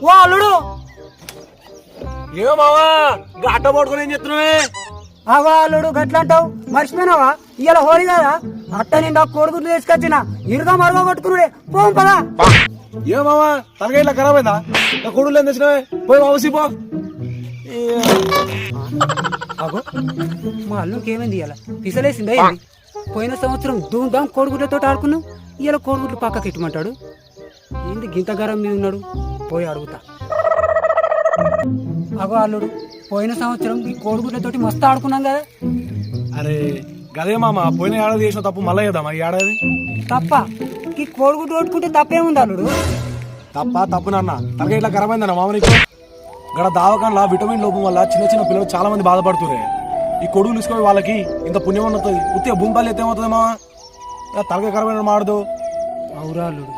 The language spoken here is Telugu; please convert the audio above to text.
ఓ అల్లుడు ఏమో మావా గట్ట పడుకుని ఏం చెప్తున్నావే? అవా అల్లుడు గట్లా అంటావు మర్చిపోయినావా? ఇవాళ హోలీ కదా, అట్ట నిండా కోడిగుడ్లు తీసుకొచ్చిన ఇరుగా మరుగా కొట్టుకున్నాడే. పోం పదా. ఏమో మావా తనగా ఇట్లా ఖరాబ్ అయిందా? నా కొడుకులు ఏం తెచ్చినావే? పోయి మావసి పో. అగో మా అల్లుడికి ఏమైంది ఇవాళ? పిసలేసిందా ఏంది? పోయిన సంవత్సరం ధూమ్ధాం కోడిగుడ్లతో ఆడుకున్నాం, ఇవాళ కోడిగుడ్లు పక్కకి ఇట్టమంటాడు. ఏంది గింత గరం మీద ఉన్నాడు? పోయి అడుగుతా. అగో అల్లుడు, పోయిన సంవత్సరం ఈ కోడిగుడ్లతోటి మస్తు ఆడుకున్నాం కదా. అరే గదే మామ, పోయిన ఏడాది చేసిన తప్పు మళ్ళీ చేద్దామా ఈ ఏడాది? తప్ప ఈ కోడిగుడ్డు కొట్టుకుంటే తప్పేముంది అల్లుడు? తప్పు నాన్న, తనగా ఇట్లా ఖరాబ్ అయిందన్న మామ నీకు? గడ దావకాన్లా విటమిన్ లోపం వల్ల చిన్న చిన్న పిల్లలు చాలా మంది బాధపడుతురే. ఈ కొడుకులు తీసుకొని వాళ్ళకి ఇంత పుణ్యం ఉన్నది. ఉత్తిగా భూమి పల్లి ఎత్తేమవుతుంది మామ? తనగా ఖరాబ్ అయిన మాడదు. అవురా అల్లుడు,